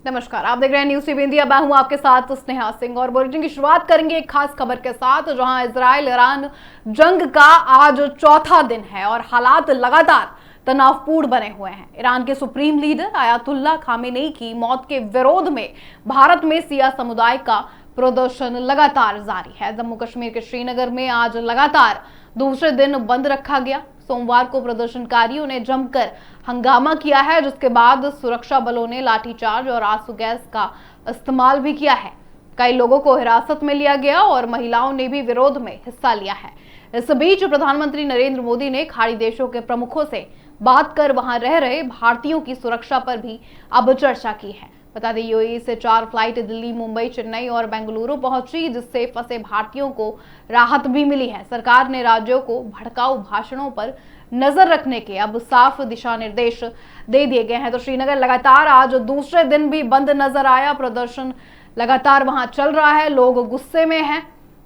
नमस्कार, आप देख रहे हैं न्यूज़ टीवी इंडिया। मैं हूं आपके साथ स्नेहा सिंह और बुलेटिन की शुरुआत करेंगे एक खास खबर के साथ, जहां इजराइल ईरान जंग का आज चौथा दिन है और हालात लगातार तनावपूर्ण बने हुए हैं। ईरान के सुप्रीम लीडर आयतुल्लाह खामेनेई की मौत के विरोध में भारत में शिया समुदाय का प्रदर्शन लगातार जारी है। जम्मू कश्मीर के श्रीनगर में आज लगातार दूसरे दिन बंद रखा गया। सोमवार को प्रदर्शनकारियों ने जमकर हंगामा किया है, जिसके बाद सुरक्षा बलों ने लाठीचार्ज और आंसू गैस का इस्तेमाल भी किया है। कई लोगों को हिरासत में लिया गया और महिलाओं ने भी विरोध में हिस्सा लिया है। इस बीच प्रधानमंत्री नरेंद्र मोदी ने खाड़ी देशों के प्रमुखों से बात कर वहां रह रहे भारतीयों की सुरक्षा पर भी अब चर्चा की है। बता दें, यूएई से 4 फ्लाइट दिल्ली, मुंबई, चेन्नई और बेंगलुरु पहुंची, जिससे फंसे भारतीयों को राहत भी मिली है। सरकार ने राज्यों को भड़काऊ भाषणों पर नजर रखने के अब साफ दिशा निर्देश दे दिए गए हैं। तो श्रीनगर लगातार आज दूसरे दिन भी बंद नजर आया। प्रदर्शन लगातार वहां चल रहा है, लोग गुस्से में हैं,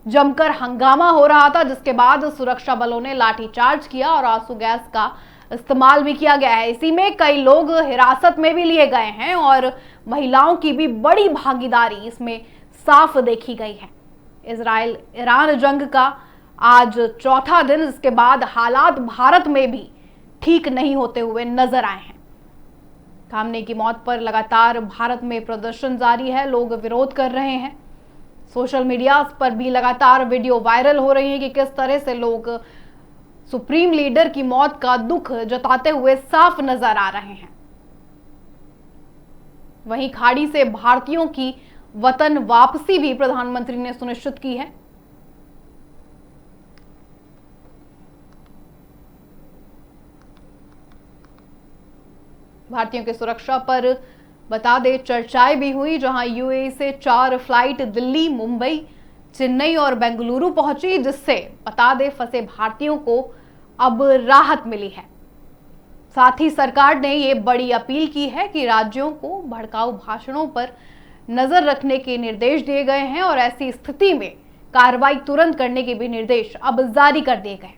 जमकर हंगामा हो रहा था, जिसके बाद सुरक्षा बलों ने लाठीचार्ज किया और आंसू गैस का इस्तेमाल भी किया गया है। इसी में कई लोग हिरासत में भी लिए गए हैं और महिलाओं की भी बड़ी भागीदारी इसमें साफ देखी गई है। इजराइल ईरान जंग का आज चौथा दिन, जिसके बाद हालात भारत में भी ठीक नहीं होते हुए नजर आए हैं। खामनेई की मौत पर लगातार भारत में प्रदर्शन जारी है, लोग विरोध कर रहे हैं। सोशल मीडिया पर भी लगातार वीडियो वायरल हो रही है कि किस तरह से लोग सुप्रीम लीडर की मौत का दुख जताते हुए साफ नजर आ रहे हैं। वहीं खाड़ी से भारतीयों की वतन वापसी भी प्रधानमंत्री ने सुनिश्चित की है। भारतीयों की सुरक्षा पर बता दें चर्चाएं भी हुई, जहां यूएई से 4 फ्लाइट दिल्ली, मुंबई, चेन्नई और बेंगलुरु पहुंची, जिससे बता दें फंसे भारतीयों को अब राहत मिली है। साथ ही सरकार ने ये बड़ी अपील की है कि राज्यों को भड़काऊ भाषणों पर नजर रखने के निर्देश दिए गए हैं और ऐसी स्थिति में कार्रवाई तुरंत करने के भी निर्देश अब जारी कर दिए गए।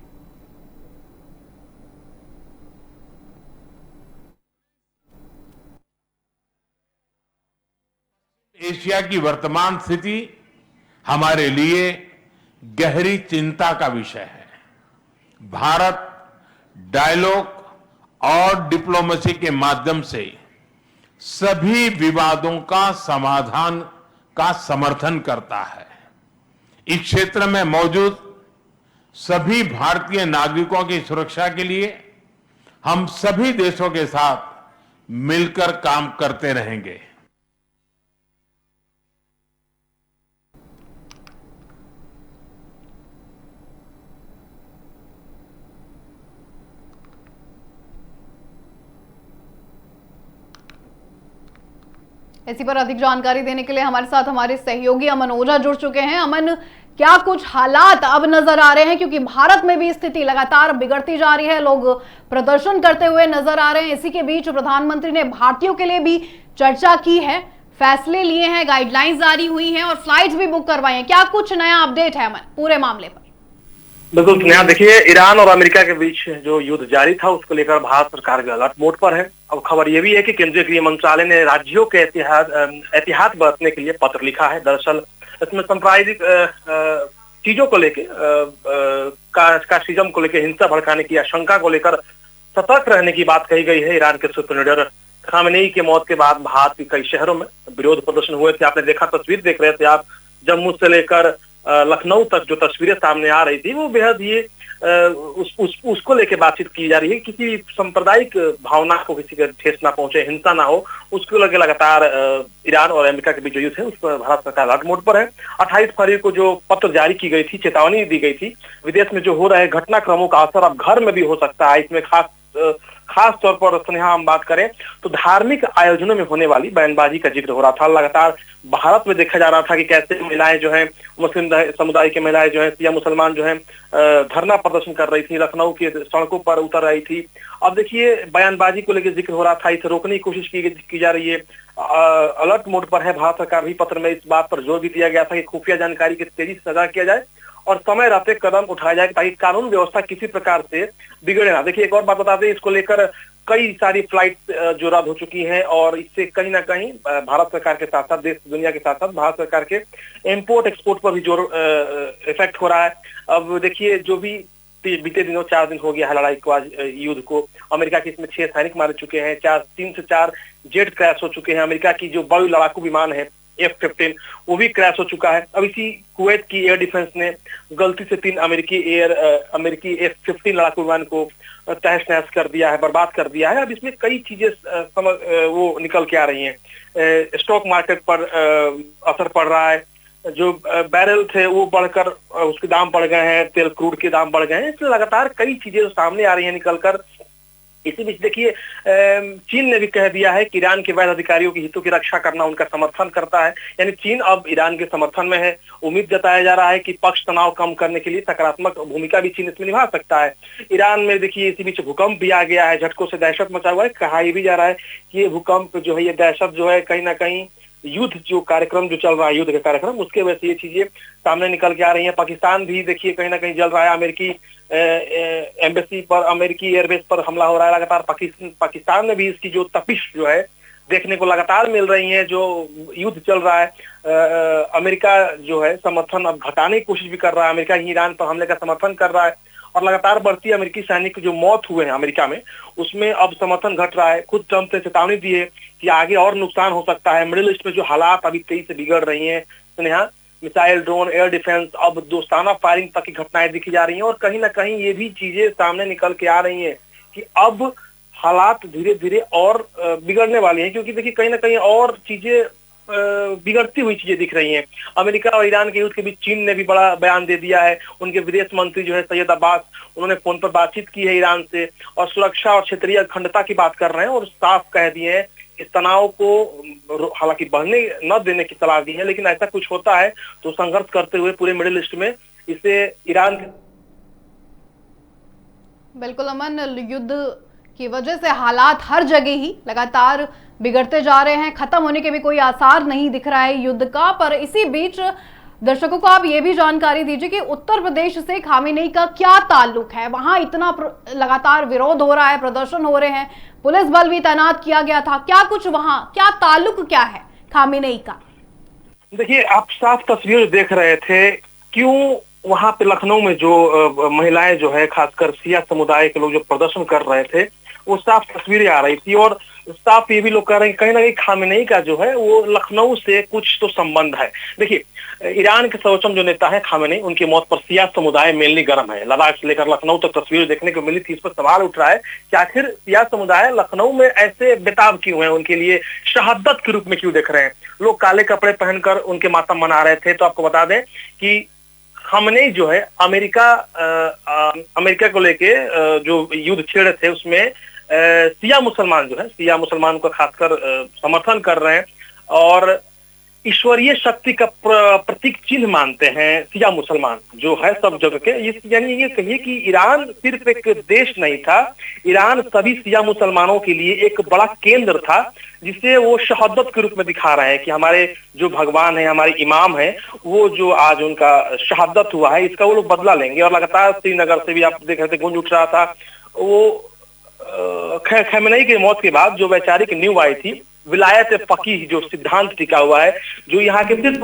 एशिया की वर्तमान स्थिति हमारे लिए गहरी चिंता का विषय है। भारत डायलॉग और डिप्लोमेसी के माध्यम से सभी विवादों का समाधान का समर्थन करता है। इस क्षेत्र में मौजूद सभी भारतीय नागरिकों की सुरक्षा के लिए हम सभी देशों के साथ मिलकर काम करते रहेंगे। इसी पर अधिक जानकारी देने के लिए हमारे साथ हमारे सहयोगी अमन ओझा जुड़ चुके हैं। अमन, क्या कुछ हालात अब नजर आ रहे हैं, क्योंकि भारत में भी स्थिति लगातार बिगड़ती जा रही है, लोग प्रदर्शन करते हुए नजर आ रहे हैं। इसी के बीच प्रधानमंत्री ने भारतीयों के लिए भी चर्चा की है, फैसले लिए हैं, गाइडलाइंस जारी हुई हैं और फ्लाइट्स भी बुक करवाई हैं। क्या कुछ नया अपडेट है अमन पूरे मामले पर? बिल्कुल स्नेहा, देखिए, ईरान और अमेरिका के बीच जो युद्ध जारी था उसको लेकर भारत सरकार भी अलर्ट मोड पर है। अब खबर यह भी है कि केंद्रीय गृह मंत्रालय ने राज्यों के एहतियात बरतने के लिए पत्र लिखा है। दरअसल इसमें सांप्रदायिक चीजों को लेकर कास्टिज्म को लेकर, हिंसा भड़काने की आशंका को लेकर सतर्क रहने की बात कही गई है। ईरान के सुप्रीम लीडर खामेनेई की मौत के बाद भारत के कई शहरों में विरोध प्रदर्शन हुए थे। आपने देखा, तस्वीर देख रहे थे आप, जम्मू से लेकर लखनऊ तक जो तस्वीरें सामने आ रही थी वो बेहद ये उसको लेके बातचीत की जा रही है। किसी सांप्रदायिक भावना को किसी का ठेस ना पहुंचे, हिंसा ना हो, उसको लेके लगातार ईरान और अमेरिका के बीच जो युद्ध है उस पर भारत सरकार अलर्ट मोड पर है। 28 फरवरी को जो पत्र जारी की गई थी, चेतावनी दी गई थी, विदेश में जो हो रहे घटनाक्रमों का असर अब घर में भी हो सकता है। इसमें खास तौर पर स्नेहा हम बात करें तो धार्मिक आयोजनों में होने वाली बयानबाजी का जिक्र हो रहा था। लगातार भारत में देखा जा रहा था कि कैसे महिलाएं जो हैं, मुस्लिम समुदाय की महिलाएं जो हैं, शिया मुसलमान जो हैं, धरना प्रदर्शन कर रही थी, लखनऊ की सड़कों पर उतर रही थी। अब देखिए, बयानबाजी को लेकर जिक्र हो रहा था, इसे रोकने की कोशिश की जा रही है। अलर्ट मोड पर है भारत सरकार भी। पत्र में इस बात पर जोर भी दिया गया था कि खुफिया जानकारी की तेजी से साझा किया जाए और समय रहते कदम उठाया जाए ताकि कानून व्यवस्था किसी प्रकार से बिगड़े ना। देखिए, एक और बात बता दें, इसको लेकर कई सारी फ्लाइट जो रद्द हो चुकी हैं और इससे कहीं ना कहीं भारत सरकार के साथ साथ देश दुनिया के साथ साथ भारत सरकार के इंपोर्ट एक्सपोर्ट पर भी जोर इफेक्ट हो रहा है। अब देखिए जो भी बीते दिनों 4 दिन हो गया है लड़ाई को, आज युद्ध को, अमेरिका के इसमें 6 सैनिक मारे चुके हैं, 3 से 4 जेट क्रैश हो चुके हैं, अमेरिका की जो वायु लड़ाकू विमान है F-15 वो भी क्रैश हो चुका है। अब इसी कुवैत की एयर डिफेंस ने गलती से 3 अमेरिकी F-15 लड़ाकू विमान को तहस नहस कर दिया है, बर्बाद कर दिया है। अब इसमें कई चीजें वो निकल के आ रही हैं। स्टॉक मार्केट पर असर पड़ रहा है, जो बैरल थे वो बढ़कर उसके दाम बढ़ गए हैं, तेल क्रूड के दाम बढ़ गए हैं। इसलिए लगातार कई चीजें सामने आ रही हैं निकलकर। इसी बीच देखिए चीन ने भी कह दिया है कि ईरान के वैध अधिकारियों के हितों की रक्षा करना उनका समर्थन करता है, यानी चीन अब ईरान के समर्थन में है। उम्मीद जताया जा रहा है कि पक्ष तनाव कम करने के लिए सकारात्मक भूमिका भी चीन इसमें निभा सकता है। ईरान में देखिए इसी बीच भूकंप भी आ गया है, झटकों से दहशत मचा हुआ है। कहा यह भी जा रहा है कि ये भूकंप जो है, ये दहशत जो है, कहीं ना कहीं युद्ध जो कार्यक्रम जो चल रहा है, युद्ध का कार्यक्रम, उसके वजह से ये चीजें सामने निकल के आ रही हैं। पाकिस्तान भी देखिए कहीं ना कहीं जल रहा है, अमेरिकी एम्बेसी पर, अमेरिकी एयरबेस पर हमला हो रहा है लगातार। पाकिस्तान में भी इसकी जो तपिश जो है देखने को लगातार मिल रही है। जो युद्ध चल रहा है, अमेरिका जो है समर्थन अब घटाने की कोशिश भी कर रहा है, अमेरिका ही ईरान पर हमले का समर्थन कर रहा है और लगातार बढ़ती अमेरिकी सैनिक की जो मौत हुए हैं अमेरिका में, उसमें अब समर्थन घट रहा है। खुद ट्रंप ने चेतावनी दी है कि आगे और नुकसान हो सकता है। मिडिल ईस्ट में जो हालात अभी तेजी से बिगड़ रही हैं, Sneha, missile, drone, air defence, अब दोस्ताना फायरिंग तक की घटनाएं दिखी जा रही हैं और कहीं ना कहीं ये भी चीजें सामने निकल के आ रही हैं कि अब हालात धीरे धीरे और बिगड़ने वाली हैं, क्योंकि देखिए कहीं ना कहीं और चीजें बिगड़ती हुई चीजें दिख रही हैं। अमेरिका और ईरान के युद्ध के बीच चीन ने भी बड़ा बयान दे दिया है। उनके विदेश मंत्री जो है सैयद अब्बास, उन्होंने फोन पर बातचीत की है ईरान से और सुरक्षा और क्षेत्रीय अखंडता की बात कर रहे हैं और साफ कह दिए हैं इस तनाव को हालांकि बढ़ने न देने की सलाह दी है, लेकिन ऐसा कुछ होता है तो संघर्ष करते हुए पूरे मिडिल ईस्ट में इसे ईरान। बिल्कुल अमन, युद्ध की वजह से हालात हर जगह ही लगातार बिगड़ते जा रहे हैं, खत्म होने के भी कोई आसार नहीं दिख रहा है युद्ध का। पर इसी बीच दर्शकों को आप ये भी जानकारी दीजिए कि उत्तर प्रदेश से खामेनेई का क्या ताल्लुक है। वहां इतना लगातार विरोध हो रहा है, प्रदर्शन हो रहे हैं, पुलिस बल भी तैनात किया गया था, क्या कुछ वहां, क्या ताल्लुक क्या है खामेनेई का? देखिए आप साफ तस्वीर देख रहे थे, क्यों वहां पे लखनऊ में जो महिलाएं जो है, खासकर सिया समुदाय के लोग जो प्रदर्शन कर रहे थे, वो साफ तस्वीरें आ रही थी और साफ ये भी लोग कह रहे हैं कहीं ना कहीं खामेनेई का जो है वो लखनऊ से कुछ तो संबंध है। देखिए ईरान के सर्वोच्च जो नेता है खामेनेई, उनकी मौत पर सिया समुदाय मेनली गर्म है। लद्दाख से लेकर लखनऊ तक तस्वीर देखने को मिली थी। इस पर सवाल उठ रहा है कि आखिर सिया समुदाय लखनऊ में ऐसे बेताब क्यों है, उनके लिए शहादत के रूप में क्यों देख रहे हैं। लोग काले कपड़े पहनकर उनके मातम मना रहे थे। तो आपको बता दें कि खामेनेई जो है अमेरिका को लेके जो युद्ध छेड़े थे उसमें सिया मुसलमान जो है, सिया मुसलमान को खासकर समर्थन कर रहे हैं और ईश्वरीय शक्ति का प्रतीक चिन्ह मानते हैं सिया मुसलमान जो है सब जगह के। यानी ये कहिए कि ईरान सिर्फ एक देश नहीं था, ईरान सभी सिया मुसलमानों के लिए एक बड़ा केंद्र था, जिसे वो शहादत के रूप में दिखा रहे हैं कि हमारे जो भगवान है, हमारे इमाम है, वो जो आज उनका शहादत हुआ है, इसका वो लोग बदला लेंगे। और लगातार श्रीनगर से भी आप देख रहे थे गूंज उठ रहा था। वो खामेनेई की मौत के बाद जो वैचारिक न्यूज़ आई थी, विलायत फकीह जो सिद्धांत टिका हुआ है, जो यहाँ के सिर्फ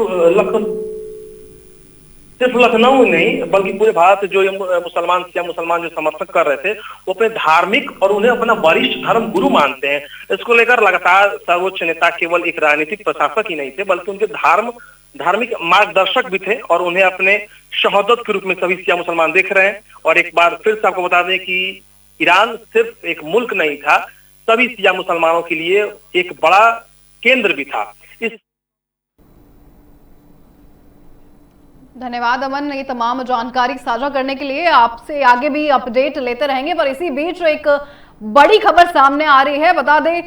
लखनऊ नहीं बल्कि पूरे भारत से जो मुसलमान सिया मुसलमान जो समर्थक कर रहे थे, वो अपने धार्मिक और उन्हें अपना वरिष्ठ धर्म गुरु मानते हैं। इसको लेकर लगातार सर्वोच्च नेता केवल एक राजनीतिक प्रशासक ही नहीं थे, बल्कि उनके धार्मिक मार्गदर्शक भी थे और उन्हें अपने शहादत के रूप में सभी सिया मुसलमान देख रहे हैं। और एक बार फिर से आपको बता दें कि ईरान सिर्फ एक मुल्क नहीं था, सभी सिया मुसलमानों के लिए एक बड़ा केंद्र भी था। धन्यवाद अमन, ये तमाम जानकारी साझा करने के लिए। आपसे आगे भी अपडेट लेते रहेंगे। पर इसी बीच एक बड़ी खबर सामने आ रही है। बता दें